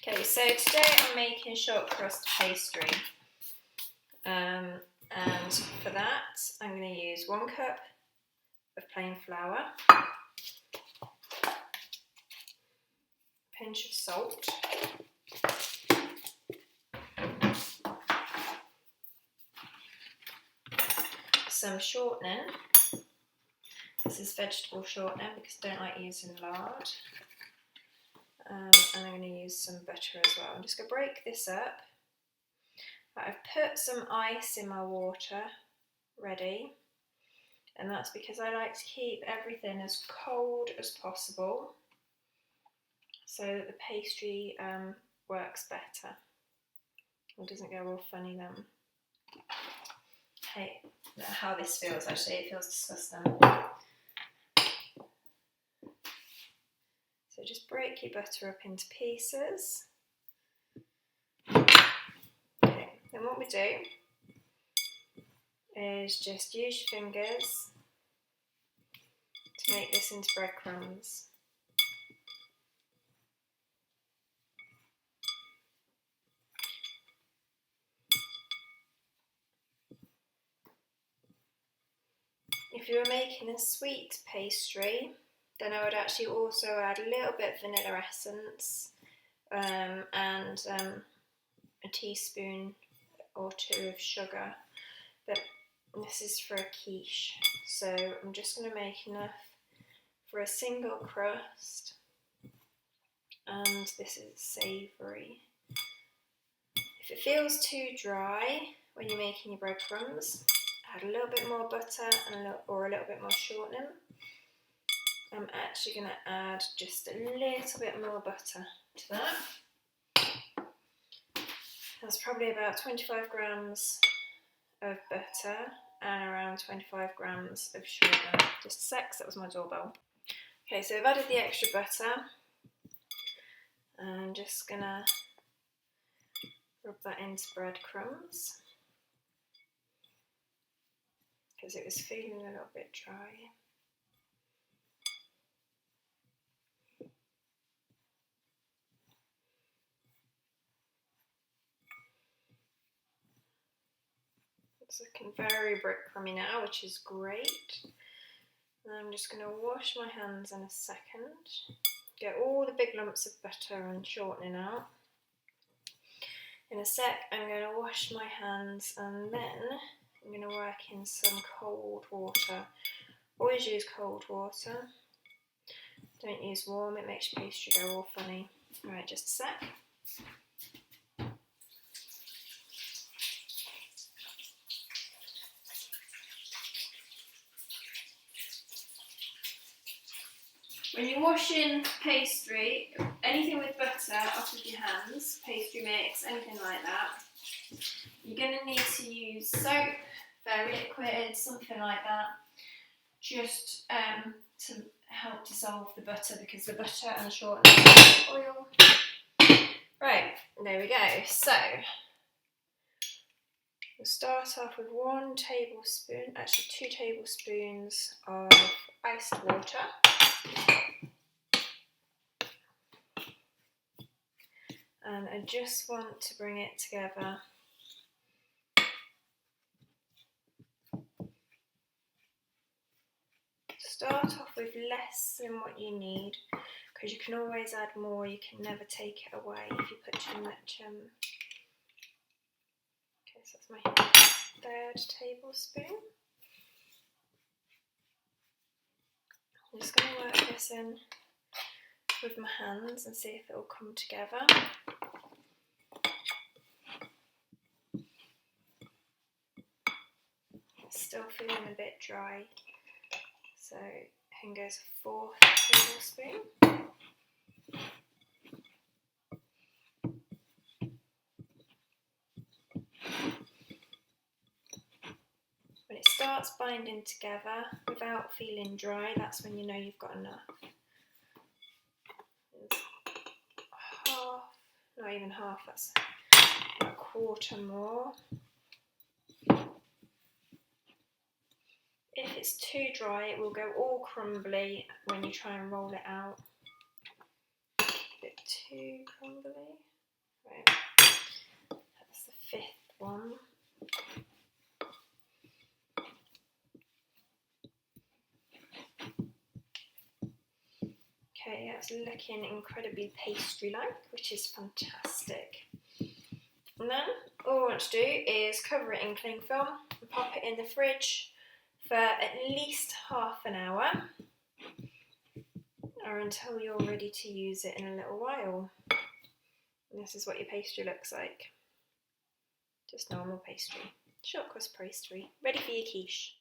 Okay, so today I'm making short crust pastry, and for that I'm going to use 1 cup of plain flour, a pinch of salt, some shortening. This is vegetable shortening because I don't like using lard. And I'm going to use some butter as well. I'm just going to break this up. I've put some ice in my water ready, and that's because I like to keep everything as cold as possible so that the pastry works better. It doesn't go all funny then. Hey, how this feels actually, it feels disgusting. So just break your butter up into pieces. Okay, then what we do is just use your fingers to make this into breadcrumbs. If you were making a sweet pastry, then I would actually also add a little bit of vanilla essence and a teaspoon or 2 of sugar, but this is for a quiche, so I'm just going to make enough for a single crust, and this is savoury. If it feels too dry when you're making your breadcrumbs, add a little bit more butter and or a little bit more shortening. I'm actually going to add just a little bit more butter to that. That's probably about 25 grams of butter and around 25 grams of shortening. Just a sec, that was my doorbell. Okay, so I've added the extra butter. I'm just going to rub that into breadcrumbs because it was feeling a little bit dry. It's looking very breadcrumby now, which is great. And I'm just going to wash my hands in a second, get all the big lumps of butter and shortening out. In a sec, I'm going to wash my hands and then I'm going to work in some cold water. Always use cold water. Don't use warm, it makes your pastry go all funny. Right, just a sec. When you're washing pastry, anything with butter off of your hands, pastry mix, anything like that, you're going to need to use soap, fair liquid, something like that, just to help dissolve the butter because the butter and shortening oil. Right, there we go. So we'll start off with 1 tablespoon, actually 2 tablespoons of iced water. And I just want to bring it together. Start off with less than what you need because you can always add more, you can never take it away if you put too much. Okay, so that's my 3rd tablespoon. I'm just going to work this in with my hands and see if it will come together. It's still feeling a bit dry, so in goes a 4th tablespoon. When it starts binding together without feeling dry, that's when you know you've got enough. Half, not even half, that's a 1/4 more. If it's too dry, it will go all crumbly when you try and roll it out. A bit too crumbly. one. Okay, that's looking incredibly pastry-like, which is fantastic. And then all I want to do is cover it in cling film and pop it in the fridge for at least half an hour, or until you're ready to use it in a little while. And this is what your pastry looks like. Just normal pastry. Short crust pastry. Ready for your quiche.